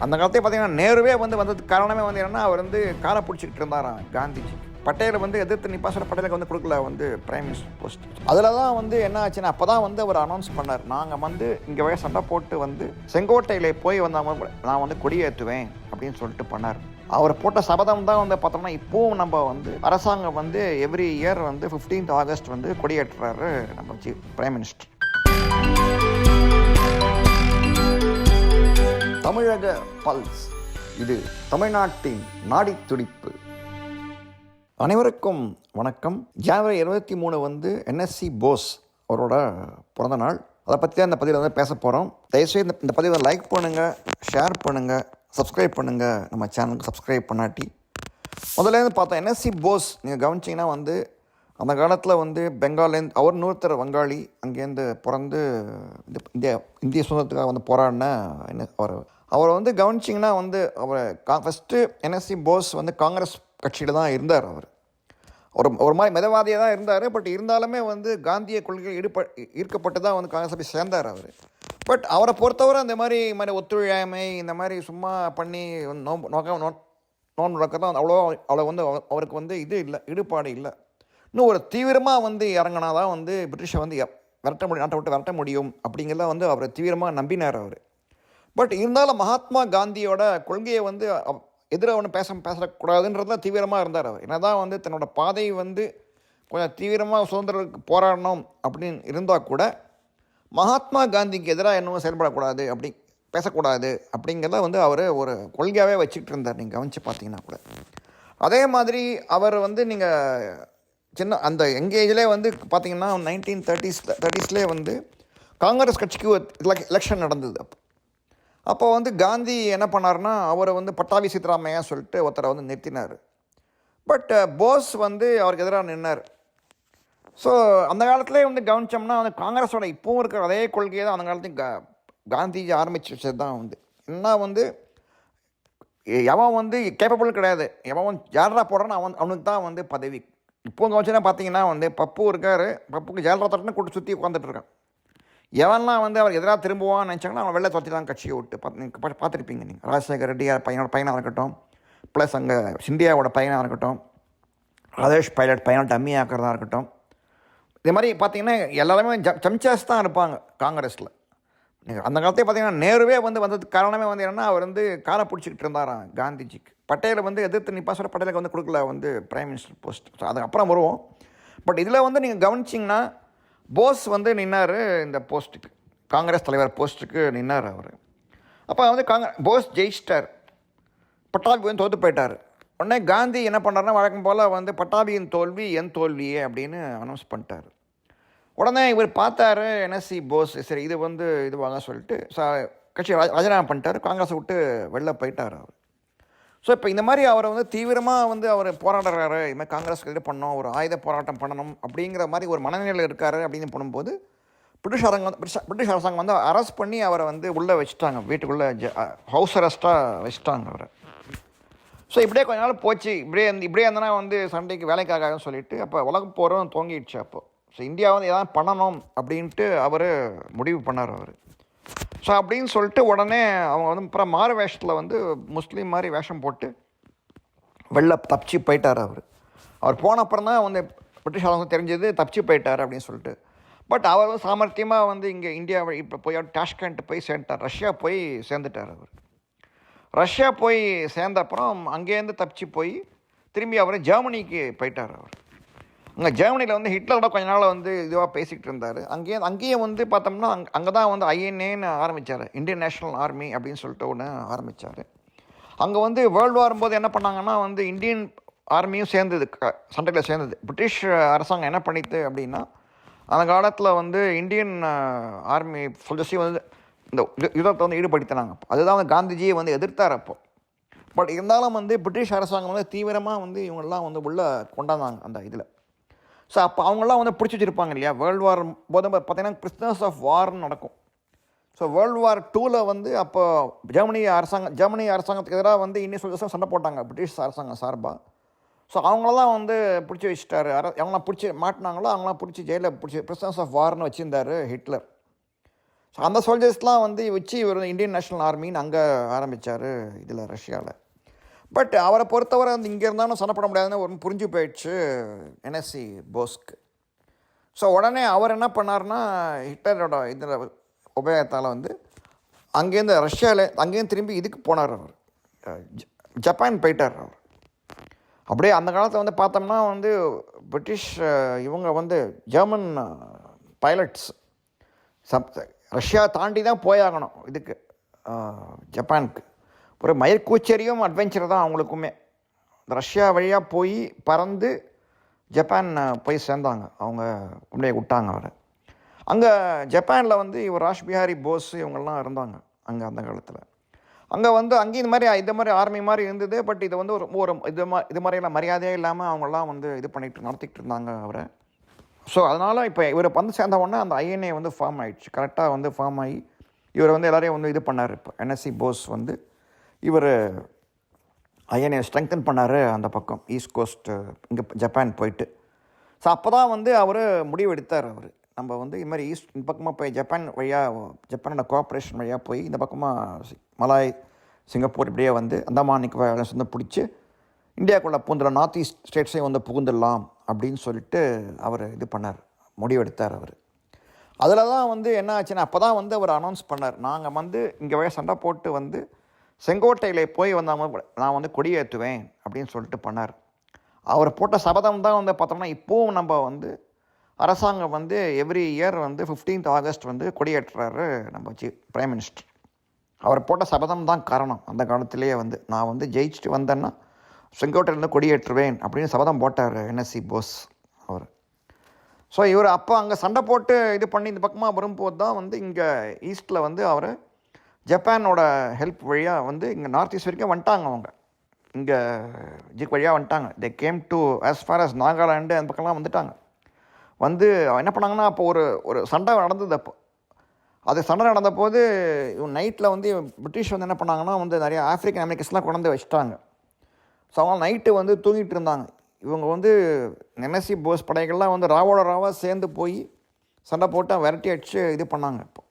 அந்த காலத்தையே பார்த்தீங்கன்னா நேருவே வந்ததுக்கு காரணமே என்னென்னா அவர் காலை பிடிச்சிக்கிட்டு இருந்தாராம் காந்திஜி. பட்டேலை எதிர்த்து நிப்பா சொல்ல பட்டேலுக்கு கொடுக்கல பிரைம் மினிஸ்டர் போஸ்ட். அதில் தான் என்ன ஆச்சுன்னா அப்போ தான் அவர் அனௌன்ஸ் பண்ணார், நாங்கள் இங்கே வழி சண்டை போட்டு செங்கோட்டையில் போய் நான் கொடியேற்றுவேன் அப்படின்னு சொல்லிட்டு பண்ணார். அவர் போட்ட சபதம் தான் பார்த்தோம்னா இப்போவும் நம்ம அரசாங்கம் எவ்ரி இயர் 15th ஆகஸ்ட் கொடியேற்றுறாரு நம்ம பிரைம் மினிஸ்டர். தமிழக பல்ஸ், இது தமிழ்நாட்டின் நாடி துடிப்பு. அனைவருக்கும் வணக்கம். ஜனவரி 23 என்எஸ்சி போஸ் அவரோட பிறந்த நாள். அதை பற்றி தான் இந்த பதிவில் பேச போகிறோம். தயவுசெய்து இந்த பதிவை லைக் பண்ணுங்கள், ஷேர் பண்ணுங்கள், சப்ஸ்கிரைப் பண்ணுங்கள். நம்ம சேனலுக்கு சப்ஸ்கிரைப் பண்ணாட்டி முதல்லேருந்து பார்த்தோம். என்எஸ்சி போஸ் நீங்கள் கவனிச்சிங்கன்னா அந்த காலத்தில் பெங்கால்லேருந்து அவர் இன்னொருத்தர் வங்காளி அங்கேருந்து பிறந்து இந்திய சுதந்திரத்துக்காக போராடின அவர் கவனிச்சிங்கன்னா அவர் ஃபஸ்ட்டு என்எஸ்சி போஸ் காங்கிரஸ் கட்சியில் தான் இருந்தார். அவர் ஒரு மாதிரி மிதவாதியாக தான் இருந்தார். பட் இருந்தாலுமே காந்திய கொள்கைகள் ஈர்க்கப்பட்டு தான் காங்கிரஸ் போய் சேர்ந்தார் அவர். பட் அவரை பொறுத்தவரை அந்த மாதிரி ஒத்துழையாமை இந்த மாதிரி சும்மா பண்ணி நோன்பு நடக்கிறதான் அவ்வளோ அவருக்கு இது இல்லை, ஈடுபாடு இல்லை. இன்னும் ஒரு தீவிரமாக இறங்கினா தான் பிரிட்டிஷை விரட்ட முடியும், நாட்டை விட்டு விரட்ட முடியும் அப்படிங்கிறத அவர் தீவிரமாக நம்பினார் அவர். பட் இருந்தாலும் மகாத்மா காந்தியோட கொள்கையை எதிராக பேசக்கூடாதுன்றதுல தீவிரமாக இருந்தார் அவர். என்ன தான் தன்னோட பாதை கொஞ்சம் தீவிரமாக சுதந்திரத்துக்கு போராடணும் அப்படின்னு இருந்தால் கூட மகாத்மா காந்திக்கு எதிராக இன்னும் செயல்படக்கூடாது, பேசக்கூடாது அப்படிங்கிறத அவர் ஒரு கொள்கையாகவே வச்சுக்கிட்டு இருந்தார். நீங்கள் கவனித்து பார்த்தீங்கன்னா கூட அதே மாதிரி அவர் நீங்கள் சின்ன அந்த எங்கேஜ்லேயே பார்த்தீங்கன்னா 1930s காங்கிரஸ் கட்சிக்கு எலெக்ஷன் நடந்தது. அப்போ காந்தி என்ன பண்ணார்னா அவர் பட்டாபி சித்தராமையா சொல்லிட்டு ஒருத்தரை நிறுத்தினார். பட் போஸ் அவருக்கு எதிராக நின்னார். ஸோ அந்த காலத்துலேயே கவனித்தோம்னா காங்கிரஸோட இப்போவும் இருக்கிற அதே கொள்கையை தான் அந்த காலத்தையும் காந்திஜி ஆரம்பித்து வச்சது தான் என்ன எவன் கேப்பபிள் கிடையாது, எவன் யாரா போடுறான்னு அவனுக்கு தான் பதவி. இப்போ கவனிச்சுன்னா பார்த்தீங்கன்னா பப்பு இருக்கார், பப்புக்கு ஜெயலலிதா தட்டுன்னு கூட்டு சுற்றி உட்காந்துட்டு இருக்கான். எவன்லாம் அவருக்கு எதிராக திரும்புவான்னு நினச்சாங்கன்னா அவன் வெள்ளை தொத்தி தான் கட்சியை விட்டு பார்த்துருப்பீங்க நீங்கள். ராஜசேகர் ரெட்டி பையனாக இருக்கட்டும், ப்ளஸ் அங்கே சிந்தியாவோட பையனாக இருக்கட்டும், ராஜேஷ் பைலட் பையனோட டம்மி ஆக்கிறதா இருக்கட்டும். இதே மாதிரி பார்த்தீங்கன்னா எல்லாருமே சம்சாஸ் தான் இருப்பாங்க காங்கிரஸில். அந்த காலத்தையே பார்த்தீங்கன்னா நேருவே வந்ததுக்கு காரணமே என்னென்னா அவர் காலை பிடிச்சிக்கிட்டு இருந்தாராம் காந்திஜிக்கு. பட்டேலை எதிர்த்து நிப்பா சொல்ல பட்டேலுக்கு கொடுக்கல பிரைம் மினிஸ்டர் போஸ்ட். ஸோ அதுக்கப்புறம் வருவோம். பட் இதில் நீங்கள் கவனிச்சிங்கன்னா போஸ் நின்னார் இந்த போஸ்ட்டுக்கு, காங்கிரஸ் தலைவர் போஸ்ட்டுக்கு நின்னார் அவர். அப்போ போஸ் ஜெயிச்சிட்டார், பட்டாபி தோற்று போயிட்டார். உடனே காந்தி என்ன பண்ணார்னா வழக்கம் போல் பட்டாபியின் தோல்வி என் தோல்வியே அப்படின்னு அனௌன்ஸ் பண்ணிட்டார். உடனே இவர் பார்த்தாரு என்எஸ்சி போஸ், சரி இது இதுவாக சொல்லிட்டு கட்சி ராஜினாமா பண்ணிட்டார், காங்கிரஸை விட்டு வெளில போயிட்டார் அவர். ஸோ இப்போ இந்த மாதிரி அவரை தீவிரமாக அவர் போராடுறாரு, இது மாதிரி காங்கிரஸ் இது பண்ணணும், ஒரு ஆயுத போராட்டம் பண்ணணும் அப்படிங்கிற மாதிரி ஒரு மனநிலையில் இருக்கார். அப்படின்னு பண்ணும்போது பிரிட்டிஷ் அரசாங்கம் அரெஸ்ட் பண்ணி அவரை உள்ளே வச்சுட்டாங்க, வீட்டுக்குள்ளே ஹவுஸ் அரெஸ்ட்டாக வச்சுட்டாங்க அவரை. ஸோ இப்படியே கொஞ்ச நாள் போச்சு. இப்படியே இருந்தனா சண்டைக்கு வேலைக்காக சொல்லிட்டு அப்போ உலக போகிறோம் தோங்கிடுச்சு. அப்போ ஸோ இந்தியா எதாவது பண்ணணும் அப்படின்ட்டு அவர் முடிவு பண்ணார் அவர். ஸோ அப்படின்னு சொல்லிட்டு உடனே அவங்க அப்புறம் மாறு வேஷத்தில் முஸ்லீம் மாதிரி வேஷம் போட்டு வெளில தப்பிச்சு போயிட்டார் அவர். அவர் போன அப்புறம் தான் பிரிட்டிஷ் அரசாங்கம் தெரிஞ்சது தப்பிச்சு போயிட்டார் அப்படின்னு சொல்லிட்டு. பட் அவர் சாமர்த்தியமாக இங்கே இந்தியாவை இப்போ போய் டாஷ்கண்ட் போய் சேர்ந்துட்டார், ரஷ்யா போய் சேர்ந்துட்டார் அவர். ரஷ்யா போய் சேர்ந்த அப்புறம் அங்கேருந்து தப்பிச்சு போய் திரும்பி அவர் ஜெர்மனிக்கு போயிட்டார் அவர். அங்கே ஜெர்மனியில் ஹிட்லரோட கொஞ்ச நாள் இதுவாக பேசிக்கிட்டு இருந்தார். அங்கேயும் பார்த்தோம்னா அங்கே தான் ஐஎன்ஏன்னு ஆரம்பித்தார், இந்தியன் நேஷ்னல் ஆர்மி அப்படின்னு சொல்லிட்டு ஒன்று ஆரம்பித்தார். அங்கே வேர்ல்டு வார் போது என்ன பண்ணாங்கன்னா இந்தியன் ஆர்மியும் சேர்ந்தது, சண்டையில் சேர்ந்தது. பிரிட்டிஷ் அரசாங்கம் என்ன பண்ணிட்டு அப்படின்னா அந்த காலத்தில் இந்தியன் ஆர்மி சோல்ஜர்ஸையும் இந்த யுத்தத்தை ஈடுபடுத்தினாங்க. அதுதான் காந்திஜியை எதிர்த்தார் அப்போ. பட் இருந்தாலும் பிரிட்டிஷ் அரசாங்கம் தீவிரமாக இவங்கெல்லாம் உள்ளே கொண்டாந்தாங்க அந்த இதில். ஸோ அப்போ அவங்களாம் பிடிச்சி வச்சுருப்பாங்க இல்லையா. வேர்ல்டு வார் போது பார்த்தீங்கன்னா பிரிஸ்னர்ஸ் ஆஃப் வார்னு நடக்கும். ஸோ வேர்ல்டு வார் 2ல் அப்போ ஜெர்மனி அரசாங்கத்துக்கு எதிராக இந்தியன் சோல்ஜர்ஸும் சண்டை போட்டாங்க பிரிட்டிஷ் அரசாங்கம் சார்பாக. ஸோ அவங்களெல்லாம் பிடிச்சி வச்சுட்டாரு. அவங்களாம் பிடிச்சி மாட்டினாங்களோ அவங்களாம் பிடிச்சி ஜெயிலில் பிடிச்சி பிரிஸ்னர்ஸ் ஆஃப் வார்னு வச்சுருந்தார் ஹிட்லர். ஸோ அந்த சோல்ஜர்ஸ்லாம் வந்து வச்சு இவர் இந்தியன் நேஷனல் ஆர்மின்னு அங்கே ஆரம்பித்தார் இதில் ரஷ்யாவில். பட் அவரை பொறுத்தவரை வந்து இங்கே இருந்தாலும் சண்டை போட முடியாதுன்னு ஒரு புரிஞ்சு போயிடுச்சு என்எஸ்சி போஸ்க்கு. ஸோ உடனே அவர் என்ன பண்ணார்னா ஹிட்லரோட இதில் உபயோகத்தால் வந்து அங்கேருந்து ரஷ்யாவில் அங்கேருந்து திரும்பி இதுக்கு போனார். அவர் ஜப்பான் போயிட்டார். அவர் அப்படியே அந்த காலத்தில் வந்து பார்த்தோம்னா வந்து பிரிட்டிஷ் இவங்க வந்து ஜெர்மன் பைலட்ஸ் ரஷ்யா தாண்டி தான் போயாகணும் இதுக்கு ஜப்பானுக்கு. ஒரு மயிர்கூச்சரியும் அட்வென்ச்சர் தான் அவங்களுக்குமே. ரஷ்யா வழியாக போய் பறந்து ஜப்பான் போய் சேர்ந்தாங்க. அவங்க கொண்டே விட்டாங்க அவரை. அங்கே ஜப்பானில் வந்து இவர் ராஷ்பிஹாரி போஸ் இவங்கெல்லாம் இருந்தாங்க அங்கே அந்த காலத்தில். அங்கே வந்து அங்கேயும் இந்த மாதிரி ஆர்மி மாதிரி இருந்தது. பட் இதை வந்து ஒரு இது மாதிரியெல்லாம் மரியாதையே இல்லாமல் அவங்கெல்லாம் வந்து இது நடத்திக்கிட்டு இருந்தாங்க அவரை. ஸோ அதனால் இப்போ இவர் வந்து சேர்ந்த உடனே அந்த ஐஎன்ஏ வந்து ஃபார்ம் ஆகிடுச்சு. கரெக்டாக வந்து ஃபார்ம் ஆகி இவர் வந்து எல்லாரையும் வந்து இது பண்ணார். இப்போ என்எஸ்சி போஸ் வந்து இவர் ஐஎன்ஏ ஸ்ட்ரெங்தன் பண்ணார் அந்த பக்கம் ஈஸ்ட் கோஸ்ட்டு இங்கே ஜப்பான் போயிட்டு. ஸோ அப்போ தான் வந்து அவர் முடிவு எடுத்தார். அவர் நம்ம வந்து இது மாதிரி இந்த பக்கமாக போய் ஜப்பானோட கோஆப்ரேஷன் வழியாக போய் இந்த பக்கமாக மலாய் சிங்கப்பூர் இப்படியே வந்து அந்தமான் நிக்கோபார் வந்து பிடிச்சி இந்தியாவுக்குள்ளே பூந்துடலாம், நார்த் ஈஸ்ட் ஸ்டேட்ஸையும் வந்து புகுந்துடலாம் அப்படின்னு சொல்லிட்டு அவர் இது பண்ணார், முடிவெடுத்தார் அவர். அதில் தான் வந்து என்ன ஆச்சுன்னா அப்போ தான் வந்து அவர் அனௌன்ஸ் பண்ணார், நாங்கள் வந்து இங்கே சண்டை போட்டு வந்து செங்கோட்டையில் போய் வந்தாங்க நான் வந்து கொடியேற்றுவேன் அப்படின்னு சொல்லிட்டு பண்ணார். அவர் போட்ட சபதம் தான் வந்து பார்த்தோம்னா இப்போவும் நம்ம வந்து அரசாங்கம் வந்து எவ்ரி இயர் வந்து 15th ஆகஸ்ட் வந்து கொடியேற்றுறாரு நம்ம பிரைம் மினிஸ்டர். அவர் போட்ட சபதம் தான் காரணம். அந்த காலத்திலேயே வந்து நான் வந்து ஜெயிச்சுட்டு வந்தேன்னா செங்கோட்டையிலேருந்து கொடியேற்றுவேன் அப்படின்னு சபதம் போட்டார் என்எஸ்சி போஸ் அவர். ஸோ இவர் அப்போ அங்கே சண்டை போட்டு இது பண்ணி இந்த பக்கமாக வரும்போது தான் வந்து இங்கே ஈஸ்ட்டில் வந்து அவர் ஜப்பானோட ஹெல்ப் வழியாக வந்து இங்கே நார்த் ஈஸ்ட் வரைக்கும் வந்துட்டாங்க. அவங்க இங்கே ஜிக் வழியாக வந்துட்டாங்க. They came to as far as Nagaland அந்த பக்கம்லாம் வந்துட்டாங்க. வந்து என்ன பண்ணாங்கன்னா அப்போ ஒரு சண்டை நடந்தது. அப்போ அது சண்டை நடந்த போது இவன் நைட்டில் வந்து பிரிட்டிஷ் வந்து என்ன பண்ணாங்கன்னா வந்து நிறைய ஆஃப்ரிக்கன் அமெரிக்கன்ஸ்லாம் கொண்டாந்து வச்சுட்டாங்க. ஸோ அவங்க நைட்டு வந்து தூங்கிட்டு இருந்தாங்க. இவங்க வந்து என்எஸ்சி போஸ் படைகள்லாம் வந்து ராவாக சேர்ந்து போய் சண்டை போட்டு விரட்டி அடிச்சு இது பண்ணாங்க. இப்போ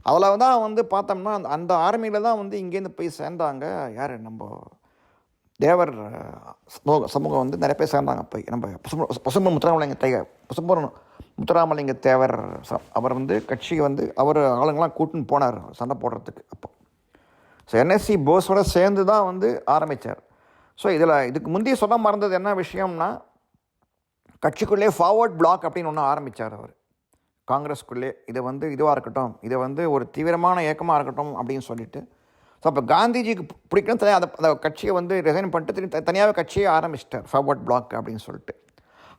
அதில் தான் வந்து பார்த்தோம்னா அந்த ஆர்மியில் தான் வந்து இங்கேருந்து போய் சேர்ந்தாங்க யார் நம்ம தேவர் சமூகம் வந்து நிறைய பேர் சேர்ந்தாங்க. போய் நம்ம பசும்பொன் முத்துராமலிங்க தேவர் அவர் வந்து கட்சியை வந்து அவர் ஆளுங்கள்லாம் கூட்டுன்னு போனார் சண்டை போடுறதுக்கு. அப்போ ஸோ என்எஸ்சி போஸோட சேர்ந்து தான் வந்து ஆரம்பித்தார். ஸோ இதுக்கு முந்தைய சொல்ல மறந்தது என்ன விஷயம்னா கட்சிக்குள்ளே ஃபார்வர்ட் பிளாக் அப்படின்னு ஒன்று ஆரம்பித்தார் அவர் காங்கிரஸ்குள்ளே. இதை வந்து இதுவாக இருக்கட்டும், இதை வந்து ஒரு தீவிரமான இயக்கமாக இருக்கட்டும் அப்படின்னு சொல்லிட்டு. ஸோ அப்போ காந்திஜிக்கு பிடிக்கணும் அந்த கட்சியை வந்து ரிசைன் பண்ணிட்டு தனியாகவே கட்சியை ஆரம்பிச்சிட்டார் ஃபார்வர்ட் பிளாக் அப்படின்னு சொல்லிட்டு.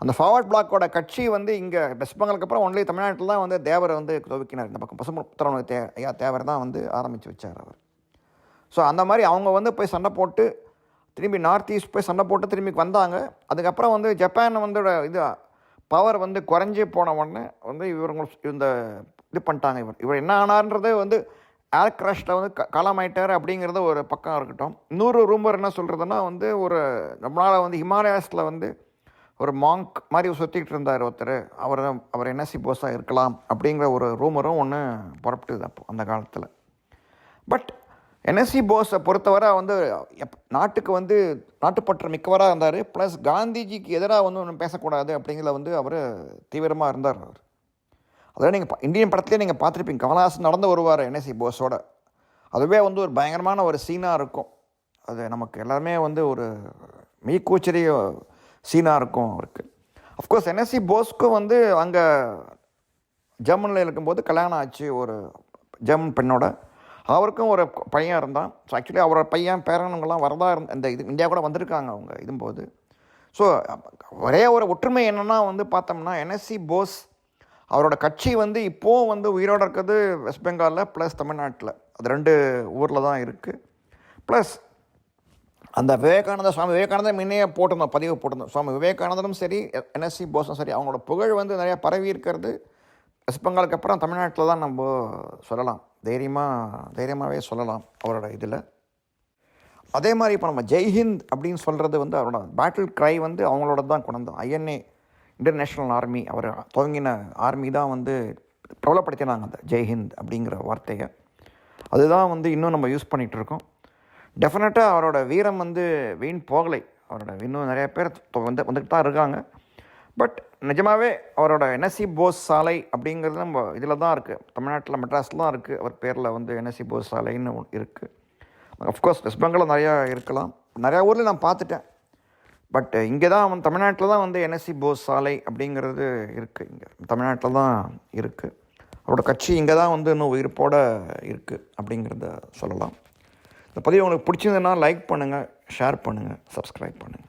அந்த ஃபார்வர்ட் பிளாக்கோட கட்சி வந்து இங்கே வெஸ்ட் பெங்காலுக்கு அப்புறம் ஒன்லி தமிழ்நாட்டில் தான் வந்து தேவரை வந்து துவக்கினார். இந்த பக்கம் பசுமுத்திரமலை ஐயா தேவர் தான் வந்து ஆரம்பித்து வச்சார் அவர். ஸோ அந்த மாதிரி அவங்க வந்து போய் சண்டை போட்டு திரும்பி நார்த் ஈஸ்ட் போய் சண்டை போட்டு திரும்பி வந்தாங்க. அதுக்கப்புறம் வந்து ஜப்பான் வந்து இது பவர் வந்து குறைஞ்சி போன உடனே வந்து இவங்க இது பண்ணிட்டாங்க. இவர் என்ன ஆனார்ன்றது வந்து ஏர் கிராஷில் வந்து காலமாயிட்டார் அப்படிங்கிறது ஒரு பக்கம் இருக்கட்டும். இன்னொரு ரூமர் என்ன சொல்கிறதுனா வந்து நம்மளால் வந்து ஹிமாலயாஸில் வந்து ஒரு மாங்க் மாதிரி சுற்றிக்கிட்டு இருந்தார் ஒருத்தர், அவர் என்எஸ்சி போஸாக இருக்கலாம் அப்படிங்கிற ஒரு ரூமரும் ஒன்று புறப்பட்டுது அப்போ அந்த காலத்தில். பட் என்எஸ்சி போஸை பொறுத்தவரை வந்து நாட்டுக்கு வந்து நாட்டுப்பற்று மிக்கவராக இருந்தார். ப்ளஸ் காந்திஜிக்கு எதிராக வந்து ஒன்றும் பேசக்கூடாது அப்படிங்கிறத வந்து அவர் தீவிரமாக இருந்தார். அவர் அதாவது நீங்கள் இந்தியன் படத்துலேயே நீங்கள் பார்த்துருப்பீங்க, கமல்ஹாசன் நடந்து வருவார் என்எஸ்சி போஸோட. அதுவே வந்து ஒரு பயங்கரமான ஒரு சீனாக இருக்கும். அது நமக்கு எல்லாருமே வந்து ஒரு மெய்கூச்சரிய சீனாக இருக்கும் அவருக்கு. அஃப்கோர்ஸ் என்எஸ்சி போஸ்க்கும் வந்து அங்கே ஜெர்மனில் இருக்கும்போது கல்யாணம் ஆச்சு ஒரு ஜெர்மன் பெண்ணோட. அவருக்கும் ஒரு பையன் இருந்தான். ஸோ ஆக்சுவலி அவரோட பையன் பேரனுங்கெல்லாம் வரதா இந்த இந்தியா கூட வந்திருக்காங்க அவங்க இதும்போது. ஸோ ஒரே ஒரு ஒற்றுமை என்னென்னா வந்து பார்த்தோம்னா என்எஸ்சி போஸ் அவரோட கட்சி வந்து இப்போவும் வந்து உயிரோடு இருக்கிறது வெஸ்ட் பெங்காலில் ப்ளஸ் தமிழ்நாட்டில். அது 2 ஊரில் தான் இருக்குது. ப்ளஸ் அந்த சுவாமி விவேகானந்தர் முன்னே பதிவு போட்டிருந்தோம். சுவாமி விவேகானந்தரும் சரி என்எஸ்சி போஸும் சரி அவங்களோட புகழ் வந்து நிறையா பரவி இருக்கிறது வெஸ்ட் பெங்காலுக்கு அப்புறம் தமிழ்நாட்டில் தான் நம்ம சொல்லலாம், தைரியமாகவே சொல்லலாம் அவரோட இதில். அதே மாதிரி இப்போ நம்ம ஜெய்ஹிந்த் அப்படின்னு சொல்கிறது வந்து அவரோட பேட்டில் க்ரை வந்து அவங்களோட தான் கொண்டு வந்தோம். ஐஎன்ஏ இன்டர்நேஷ்னல் ஆர்மி அவர் துவங்கின ஆர்மி தான் வந்து பிரபலப்படுத்தினாங்க அந்த ஜெய்ஹிந்த் அப்படிங்கிற வார்த்தையை. அதுதான் வந்து இன்னும் நம்ம யூஸ் பண்ணிகிட்ருக்கோம். டெஃபினட்டாக அவரோட வீரம் வந்து வீண் போகலை. அவரோட இன்னும் நிறைய பேர் வந்துக்கிட்டு தான் இருக்காங்க. பட் நிஜமாகவே அவரோட என்எஸ்சி போஸ் சாலை அப்படிங்கிறது நம்ம இதில் தான் இருக்குது, தமிழ்நாட்டில் மெட்ராஸில் தான் இருக்குது. அவர் பேரில் வந்து என்எஸ்சி போஸ் சாலைன்னு இருக்குது. அஃப்கோர்ஸ் வெஸ்ட் பெங்காலில் நிறையா இருக்கலாம், நிறையா ஊரில் நான் பார்த்துட்டேன். பட் இங்கே தான் வந்து தமிழ்நாட்டில் தான் வந்து என்எஸ்சி போஸ் சாலை அப்படிங்கிறது இருக்குது. இங்கே தமிழ்நாட்டில் தான் இருக்குது. அவரோட கட்சி இங்கே தான் வந்து இன்னும் உயிர்ப்போடு இருக்குது அப்படிங்கிறத சொல்லலாம். இந்த பதிவு உங்களுக்கு பிடிச்சிருந்ததுன்னா லைக் பண்ணுங்கள், ஷேர் பண்ணுங்கள், சப்ஸ்கிரைப் பண்ணுங்கள்.